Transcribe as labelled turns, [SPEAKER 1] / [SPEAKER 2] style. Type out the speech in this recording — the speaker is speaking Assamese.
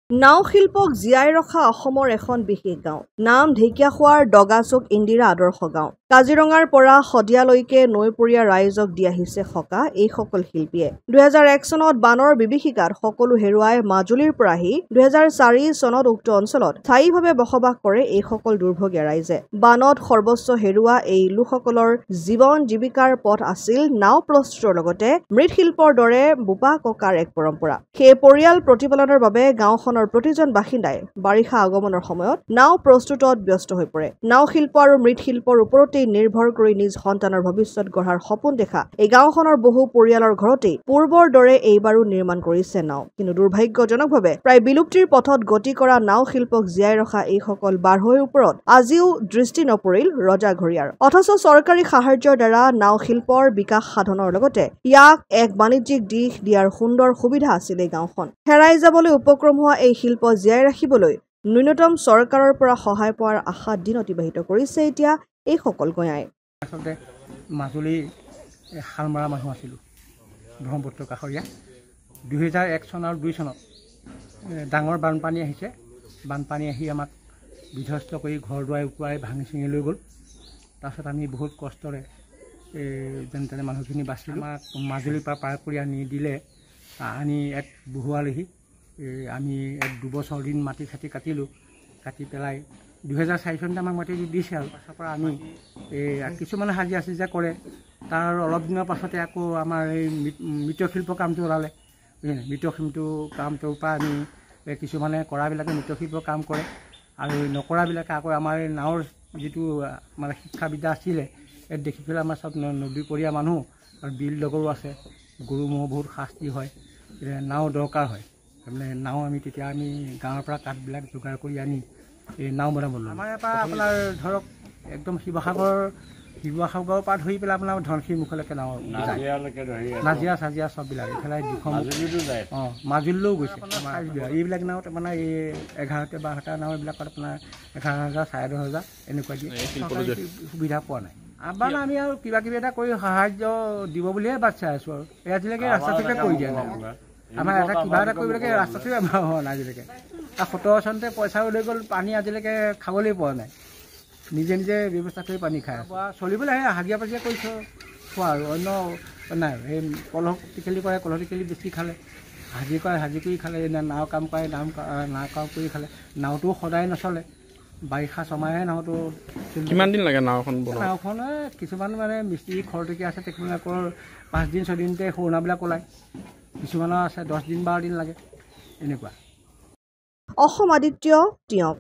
[SPEAKER 1] নাও শিল্পক জীয়াই ৰখা অসমৰ এখন বিশেষ গাঁও নাম ঢেকীয়াখোৱাৰ ডগাচুক ইন্দিৰা আদৰ্শ গাঁও কাজিৰঙাৰ পৰা শদিয়ালৈকে নৈপৰীয়া ৰাইজক দি আহিছে সকাহ এইসকল শিল্পীয়ে 2001 চনত বানৰ বিভীষিকাত সকলো হেৰুৱাই মাজুলীৰ পৰা আহি 2004 চনত উক্ত অঞ্চলত স্থায়ীভাৱে বসবাস কৰে এইসকল দুৰ্ভগীয়া ৰাইজে বানত সৰ্বস্ব হেৰুৱা এই লোকসকলৰ জীৱন জীৱিকাৰ পথ আছিল নাও প্ৰস্তুতৰ লগতে মৃৎশিল্পৰ দৰে বোপা ককাৰ এক পৰম্পৰা সেই পৰিয়াল প্ৰতিপালনৰ বাবে গাঁওখন প্ৰতিজন বাসিন্দাই বাৰিষা আগমনৰ সময়ত নাও প্ৰস্তুতত ব্যস্ত হৈ পৰে নাও শিল্প আৰু মৃৎশিল্পৰ ওপৰতেই নিৰ্ভৰ কৰি নিজ সন্তানৰ ভৱিষ্যত গঢ়াৰ সপোন দেখা এই গাঁওখনৰ বহু পৰিয়ালৰ ঘৰতেই পূৰ্বৰ দৰে এইবাৰো নিৰ্মাণ কৰিছে নাও কিন্তু দুৰ্ভাগ্যজনকভাৱে প্ৰায় বিলুপ্তিৰ পথত গতি কৰা নাও শিল্পক জীয়াই ৰখা এইসকল বাঢ়ৈৰ ওপৰত আজিও দৃষ্টি নপৰিল ৰজাঘৰীয়াৰ অথচ চৰকাৰী সাহায্যৰ দ্বাৰা নাও শিল্পৰ বিকাশ সাধনৰ লগতে ইয়াক এক বাণিজ্যিক দিশ দিয়াৰ সুন্দৰ সুবিধা আছিল এই গাঁওখন হেৰাই যাবলৈ উপক্ৰম হোৱা এই শিল্প জীয়াই ৰাখিবলৈ ন্যূনতম চৰকাৰৰ পৰা সহায় পোৱাৰ আশা দিন অতিবাহিত কৰিছে এতিয়া এইসকল গঞাই
[SPEAKER 2] আচলতে মাজুলী শালমৰা মানুহ আছিলোঁ ব্ৰহ্মপুত্ৰ কাষৰীয়া 2001 চন আৰু 2 চনত ডাঙৰ বানপানী আহিছে বানপানী আহি আমাক বিধ্বস্ত কৰি ঘৰ দুৱাৰ উটুৱাই ভাঙি চিঙি লৈ গ'ল তাৰপিছত আমি বহুত কষ্টৰে যেন তেনে মানুহখিনি বাচিলোঁ আমাক মাজুলীৰ পৰা পাৰ কৰি আনি দিলে আনি এক বহুৱালেহি আমি এক 2 বছৰ দিন মাটি চাটি কাটিলোঁ কাটি পেলাই 2004 চনতে আমাক মাটি দিছে আৰু পাছৰ পৰা আমি কিছুমানে হাজিৰা চাজিৰা কৰে তাৰ অলপ দিনৰ পাছতে আকৌ আমাৰ এই মৃৎশিল্প কামটো ওলালে মৃৎশিল্প কামটোৰ পৰা আমি কিছুমানে কৰাবিলাকে মৃৎশিল্প কাম কৰে আৰু নকৰাবিলাকে আকৌ আমাৰ এই নাৱৰ যিটো মানে শিক্ষাবিদ্যা আছিলে ইয়াত দেখি পেলাই আমাৰ চব নদীপৰীয়া মানুহ আৰু বিল লগৰো আছে গৰু ম'হ বহুত শাস্তি হয় নাও দৰকাৰ হয় মানে নাও আমি তেতিয়া আমি গাঁৱৰ পৰা কাঠবিলাক যোগাৰ কৰি আনি এই নাও বনাব ল'লোঁ আমাৰ ইয়াৰ পৰা আপোনাৰ ধৰক একদম শিৱসাগৰৰ পৰা ধৰি পেলাই আপোনাৰ ধনশিৰি মুখলৈকে নাও নাজিৰা চাজিয়া চববিলাক এইফালে মাজুলীলৈও গৈছে এইবিলাক নাও আপোনাৰ এই 11টা 12টা নাও এইবিলাকত আপোনাৰ 11,000 10,500 এনেকুৱা সুবিধা পোৱা নাই আবাৰ আমি আৰু কিবা কিবি এটা কৰি সাহায্য দিব বুলিহে বাট চাই আছোঁ আৰু আজিলৈকে ৰাস্তাটোকে কৰি দিয়া নাই আমাৰ এটা কিবা এটা কৰিবলৈকে ৰাস্তাটোৱে আমাৰ হোৱা নাই আজিলৈকে 17 চনতে পইচা লৈ গ'ল পানী আজিলৈকে খাবলৈ পোৱা নাই নিজে নিজে ব্যৱস্থা কৰি পানী খাই চলিবলৈ আহে হাজিৰা পাজিৰা কৰিছোঁ খোৱা আৰু অন্য নাই সেই কলহ টিকেলি কৰে কলহ টিকেলি বেছি খালে হাজি কৰে হাজি কৰি খালে নাও কাম কৰে নাও কাম কৰি খালে নাওটো সদায় নচলে বাৰিষা ছমাহে নাওটো
[SPEAKER 3] কিমান দিন লাগে নাওখন
[SPEAKER 2] কিছুমান মানে মিস্ত্ৰী খৰতকীয়া আছে তেখেতলোকৰ 5 দিন 6 দিনতে সৰুনাবিলাক ওলায় কিছুমানৰ আছে 10 দিন 12 দিন লাগে এনেকুৱা
[SPEAKER 1] অসম আদিত্য টিয়ক।